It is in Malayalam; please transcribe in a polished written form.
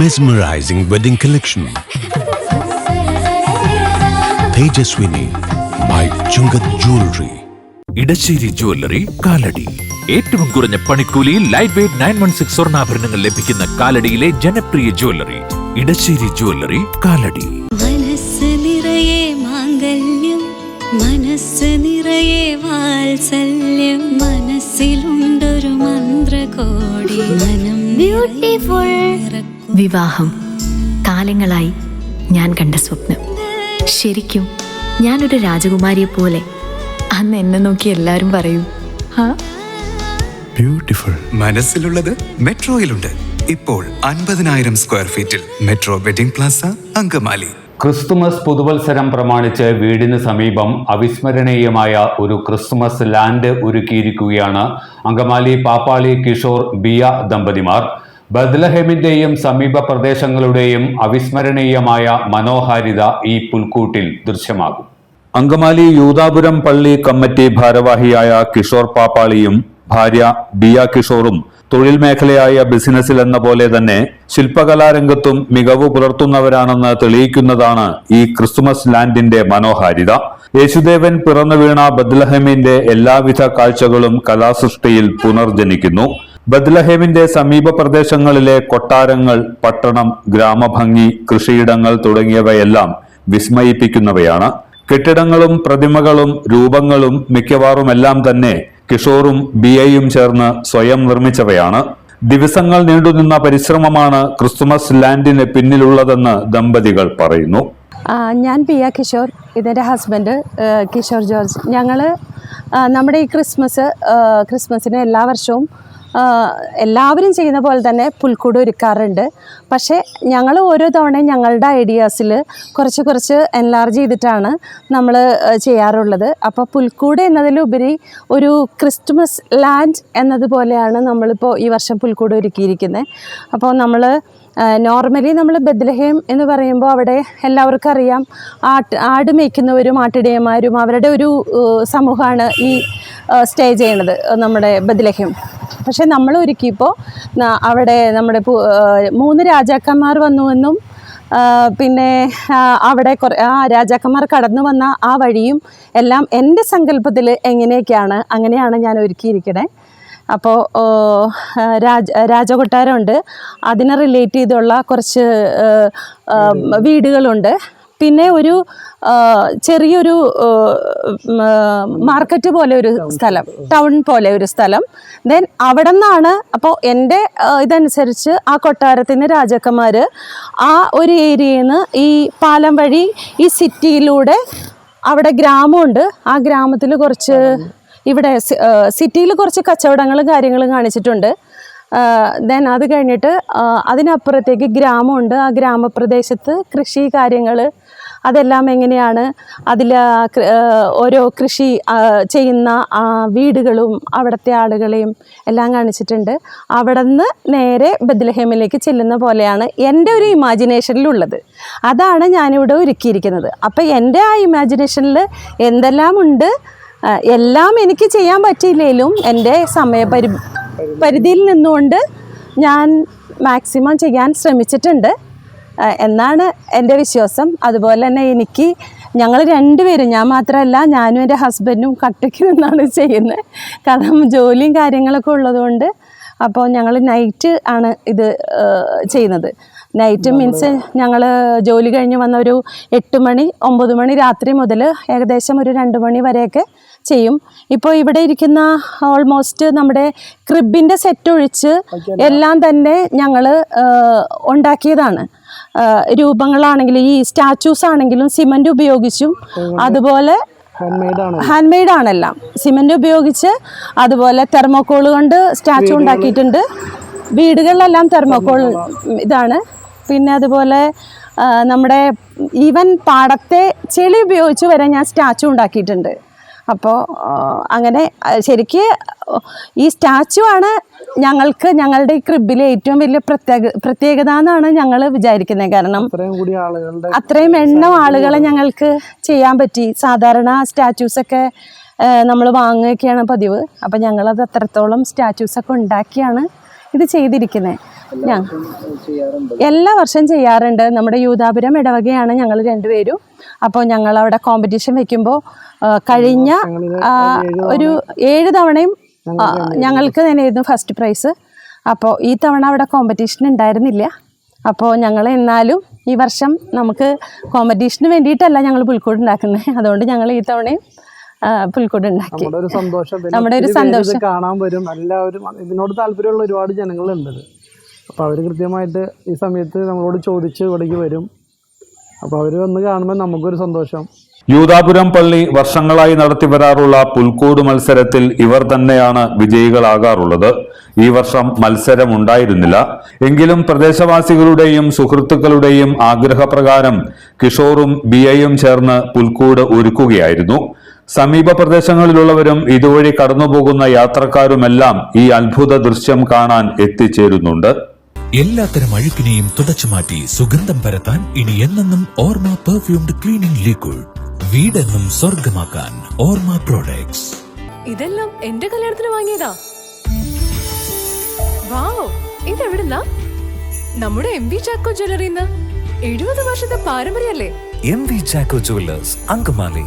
Mesmerizing wedding collection. Tejaswini by Chungat Jewelry. Edassery jewellery Kalady. ഏറ്റവും കുറഞ്ഞ പണിക്കൂലിയിൽ ലൈറ്റ് വെയ്റ്റ് 916 സ്വർണ്ണാഭരണങ്ങൾ ലഭിക്കുന്ന കാലടിയിലെ ജനപ്രിയ ജ്വല്ലറി ഇടശ്ശേരി ജ്വല്ലറി കാലടി. മനസ്സ് നിറയെ മാംഗല്യം, മനസ്സ് നിറയെ വാത്സല്യം, മനസ്സിലുണ്ടൊരു മന്ത്രകോടി മനം ബ്യൂട്ടിഫുൾ. വിവാഹം കാലങ്ങളായി ഞാൻ കണ്ട സ്വപ്നം. ശരിക്കും ഞാനൊരു രാജകുമാരിയെ പോലെ അന്ന് എന്നെ നോക്കി എല്ലാരും പറയും ബ്യൂട്ടിഫുൾ. മനസ്സിലുള്ളത് മെട്രോയിലുണ്ട്. ഇപ്പോൾ 50,000 സ്ക്വയർ ഫീറ്റിൽ metro wedding plaza Angamaly. Christmas പുതുവത്സരം പ്രമാണിച്ച് വീടിന് സമീപം അവിസ്മരണീയമായ ഒരു ക്രിസ്തുമസ് ലാൻഡ് ഒരുക്കിയിരിക്കുകയാണ് അങ്കമാലി പാപ്പാളി കിഷോർ ബിയ ദമ്പതിമാർ. ബത്ലഹേമിന്റെയും സമീപ പ്രദേശങ്ങളുടെയും അവിസ്മരണീയമായ മനോഹാരിത ഈ പുൽക്കൂട്ടിൽ ദൃശ്യമാകും. അങ്കമാലി യൂദാപുരം പള്ളി കമ്മിറ്റി ഭാരവാഹിയായ കിഷോർ പാപ്പാളിയും ഭാര്യ ബിയ കിഷോറും തൊഴിൽ മേഖലയായ ബിസിനസ്സിൽ എന്ന പോലെ തന്നെ ശില്പകലാരംഗത്തും മികവ് പുലർത്തുന്നവരാണെന്ന് തെളിയിക്കുന്നതാണ് ഈ ക്രിസ്തുമസ് ലാൻഡിന്റെ മനോഹാരിത. യേശുദേവൻ പിറന്നു വീണ ബത്ലഹേമിന്റെ എല്ലാവിധ കാഴ്ചകളും കലാസൃഷ്ടിയിൽ പുനർജനിക്കുന്നു. ബത്ലഹേമിന്റെ സമീപ പ്രദേശങ്ങളിലെ കൊട്ടാരങ്ങൾ, പട്ടണം, ഗ്രാമഭംഗി, കൃഷിയിടങ്ങൾ തുടങ്ങിയവയെല്ലാം വിസ്മയിപ്പിക്കുന്നവയാണ്. കെട്ടിടങ്ങളും പ്രതിമകളും രൂപങ്ങളും മിക്കവാറുമെല്ലാം തന്നെ കിഷോറും ബിയയും ചേർന്ന് സ്വയം നിർമ്മിച്ചവയാണ്. ദിവസങ്ങൾ നീണ്ടുനിന്ന പരിശ്രമമാണ് ക്രിസ്തുമസ് ലാൻഡിന് പിന്നിലുള്ളതെന്ന് ദമ്പതികൾ പറയുന്നു. ഞാൻ ബിയ കിഷോർ, ഇതെൻ്റെ ഹസ്ബൻഡ് കിഷോർ ജോർജ്. ഞങ്ങൾ നമ്മുടെ ഈ ക്രിസ്മസിന് എല്ലാ വർഷവും എല്ലാവരും ചെയ്യുന്ന പോലെ തന്നെ പുൽക്കൂട് ഒരുക്കാറുണ്ട്. പക്ഷേ ഞങ്ങൾ ഓരോ തവണയും ഞങ്ങളുടെ ഐഡിയാസിൽ കുറച്ച് എൻലാർജ് ചെയ്തിട്ടാണ് നമ്മൾ ചെയ്യാറുള്ളത്. അപ്പോൾ പുൽക്കൂട് എന്നതിലുപരി ഒരു ക്രിസ്തുമസ് ലാൻഡ് എന്നതുപോലെയാണ് നമ്മളിപ്പോൾ ഈ വർഷം പുൽക്കൂട് ഒരുക്കിയിരിക്കുന്നത്. അപ്പോൾ നോർമലി നമ്മൾ ബത്ലഹേം എന്ന് പറയുമ്പോൾ അവിടെ എല്ലാവർക്കും അറിയാം, ആട് മേയ്ക്കുന്നവരും ആട്ടിടയന്മാരും അവരുടെ ഒരു സമൂഹമാണ് ഈ സ്റ്റേ ചെയ്യണത് നമ്മുടെ ബത്ലഹേം. പക്ഷെ നമ്മൾ ഒരുക്കിയപ്പോൾ അവിടെ നമ്മുടെ 3 രാജാക്കന്മാർ വന്നുവെന്നും പിന്നെ അവിടെ രാജാക്കന്മാർ കടന്നു വന്ന ആ വഴിയും എല്ലാം എൻ്റെ സങ്കല്പത്തിൽ അങ്ങനെയാണ് ഞാൻ ഒരുക്കിയിരിക്കണേ. അപ്പോൾ രാജകൊട്ടാരമുണ്ട്, അതിനെ റിലേറ്റ് ചെയ്തുള്ള കുറച്ച് വീടുകളുണ്ട്. പിന്നെ ഒരു ചെറിയൊരു മാർക്കറ്റ് പോലെ ഒരു സ്ഥലം, ടൗൺ പോലെ ഒരു സ്ഥലം. ദെൻ അവിടെ നിന്നാണ്, അപ്പോൾ എൻ്റെ ഇതനുസരിച്ച് ആ കൊട്ടാരത്തിന് രാജാക്കന്മാർ ആ ഒരു ഏരിയയിൽ നിന്ന് ഈ പാലം വഴി ഈ സിറ്റിയിലൂടെ, അവിടെ ഗ്രാമമുണ്ട്, ആ ഗ്രാമത്തിൽ കുറച്ച് ഇവിടെ സിറ്റിയിൽ കുറച്ച് കച്ചവടങ്ങളും കാര്യങ്ങളും കാണിച്ചിട്ടുണ്ട്. ദെൻ അത് കഴിഞ്ഞിട്ട് അതിനപ്പുറത്തേക്ക് ഗ്രാമമുണ്ട്. ആ ഗ്രാമപ്രദേശത്ത് കൃഷി കാര്യങ്ങൾ അതെല്ലാം എങ്ങനെയാണ്, അതിൽ ഓരോ കൃഷി ചെയ്യുന്ന വീടുകളും അവിടുത്തെ ആളുകളെയും എല്ലാം കാണിച്ചിട്ടുണ്ട്. അവിടെ നിന്ന് നേരെ ബത്ലഹേമിലേക്ക് ചെല്ലുന്ന പോലെയാണ് എൻ്റെ ഒരു ഇമാജിനേഷനിലുള്ളത്. അതാണ് ഞാനിവിടെ ഒരുക്കിയിരിക്കുന്നത്. അപ്പോൾ എൻ്റെ ആ ഇമാജിനേഷനിൽ എന്തെല്ലാം ഉണ്ട്, എല്ലാം എനിക്ക് ചെയ്യാൻ പറ്റിയില്ലെങ്കിലും എൻ്റെ പരിധിയിൽ നിന്നുകൊണ്ട് ഞാൻ മാക്സിമം ചെയ്യാൻ ശ്രമിച്ചിട്ടുണ്ട് എന്നാണ് എൻ്റെ വിശ്വാസം. അതുപോലെ തന്നെ ഞങ്ങൾ രണ്ടുപേരും, ഞാൻ മാത്രമല്ല, ഞാനും എൻ്റെ ഹസ്ബൻഡും കട്ടയ്ക്ക് നിന്നാണ് ചെയ്യുന്നത്. കാരണം ജോലിയും കാര്യങ്ങളൊക്കെ ഉള്ളതുകൊണ്ട്. അപ്പോൾ ഞങ്ങൾ നൈറ്റ് ആണ് ഇത് ചെയ്യുന്നത്. നൈറ്റ് മീൻസ് ഞങ്ങൾ ജോലി കഴിഞ്ഞ് വന്ന ഒരു 8 മണി 9 മണി രാത്രി മുതൽ ഏകദേശം ഒരു 2 മണി വരെയൊക്കെ ചെയ്യും. ഇപ്പോൾ ഇവിടെ ഇരിക്കുന്ന ഓൾമോസ്റ്റ് നമ്മുടെ ക്രിബിൻ്റെ സെറ്റ് ഒഴിച്ച് എല്ലാം തന്നെ ഞങ്ങൾ ഉണ്ടാക്കിയതാണ്. രൂപങ്ങളാണെങ്കിലും ഈ സ്റ്റാച്യൂസ് ആണെങ്കിലും സിമൻ്റ് ഉപയോഗിച്ചും, അതുപോലെ ഹാൻഡ് മെയ്ഡ് ആണെല്ലാം, സിമൻ്റ് ഉപയോഗിച്ച്, അതുപോലെ തെർമോക്കോൾ കൊണ്ട് സ്റ്റാച്ചു ഉണ്ടാക്കിയിട്ടുണ്ട്. വീടുകളിലെല്ലാം തെർമോക്കോൾ ഇതാണ്. പിന്നെ അതുപോലെ നമ്മുടെ ഈവൻ പാടത്തെ ചെളി ഉപയോഗിച്ച് വരെ ഞാൻ സ്റ്റാച്ചു ഉണ്ടാക്കിയിട്ടുണ്ട്. അപ്പോൾ അങ്ങനെ ശരിക്ക് ഈ സ്റ്റാച്ചു ആണ് ഞങ്ങൾക്ക് ഞങ്ങളുടെ ഈ ക്രിബിലെ ഏറ്റവും വലിയ പ്രത്യേകത എന്നാണ് ഞങ്ങൾ വിചാരിക്കുന്നത്. കാരണം അത്രയും എണ്ണം ആളുകളെ ഞങ്ങൾക്ക് ചെയ്യാൻ പറ്റി. സാധാരണ സ്റ്റാച്യൂസൊക്കെ നമ്മൾ വാങ്ങുകയൊക്കെയാണ് പതിവ്. അപ്പം ഞങ്ങളത് അത്രത്തോളം സ്റ്റാച്യൂസൊക്കെ ഉണ്ടാക്കിയാണ് ഇത് ചെയ്തിരിക്കുന്നത്. എല്ലാ വർഷം ചെയ്യാറുണ്ട്. നമ്മുടെ യൂദാപുരം ഇടവകയാണ് ഞങ്ങൾ രണ്ടുപേരും. അപ്പോൾ ഞങ്ങൾ അവിടെ കോമ്പറ്റീഷൻ വെക്കുമ്പോൾ കഴിഞ്ഞ ഒരു 7 തവണയും ഞങ്ങൾക്ക് തന്നെയായിരുന്നു ഫസ്റ്റ് പ്രൈസ്. അപ്പോൾ ഈ തവണ അവിടെ കോമ്പറ്റീഷൻ ഉണ്ടായിരുന്നില്ല. അപ്പോൾ ഞങ്ങൾ എന്നാലും ഈ വർഷം നമുക്ക് കോമ്പറ്റീഷന് വേണ്ടിയിട്ടല്ല ഞങ്ങൾ പുൽക്കൂട് ഉണ്ടാക്കുന്നത്. അതുകൊണ്ട് ഞങ്ങൾ ഈ തവണയും പുൽക്കൂട് ഉണ്ടാക്കി. നമ്മുടെ ഒരു സന്തോഷം കാണാൻ വരും. എല്ലാവരും ഇതിനോട് താല്പര്യമുള്ള ഒരുപാട് ജനങ്ങളുണ്ട്. അപ്പോൾ അവർ കൃത്യമായിട്ട് ഈ സമയത്ത് നമ്മളോട് ചോദിച്ച് ഇവിടേക്ക് വരും. അപ്പോൾ അവർ വന്ന് കാണുമ്പോൾ നമുക്കൊരു സന്തോഷം. യൂദാപുരം പള്ളി വർഷങ്ങളായി നടത്തി വരാറുള്ള പുൽക്കൂട് മത്സരത്തിൽ ഇവർ തന്നെയാണ് വിജയികളാകാറുള്ളത്. ഈ വർഷം മത്സരമുണ്ടായിരുന്നില്ല. എങ്കിലും പ്രദേശവാസികളുടെയും സുഹൃത്തുക്കളുടെയും ആഗ്രഹപ്രകാരം കിഷോറും ബിയയും ചേർന്ന് പുൽക്കൂട് ഒരുക്കുകയായിരുന്നു. സമീപ പ്രദേശങ്ങളിലുള്ളവരും ഇതുവഴി കടന്നുപോകുന്ന യാത്രക്കാരുമെല്ലാം ഈ അത്ഭുത ദൃശ്യം കാണാൻ എത്തിച്ചേരുന്നുണ്ട്. എല്ലാത്തരം അഴുക്കിനെയും തുടച്ചുമാറ്റി സുഗന്ധം പരത്താൻ ഇനി എന്നെന്നും ഓർമ്മ പെർഫ്യൂംഡ് ക്ലീനിംഗ് ലിക്വിഡ്. വീടെന്നും സ്വർഗമാക്കാൻ ഓർമ്മ പ്രോഡക്ട്സ്. ഇതെല്ലാം എന്റെ കല്യാണത്തിന് വാങ്ങിയതാ. വാവ്, ഇതെവിടുന്നാ? നമ്മുടെ MV ചാക്കോ ജ്വല്ലറിന്ന്. 70 വർഷത്തെ പാരമ്പര്യല്ലേ? MV Chacko jewellers, Angamaly.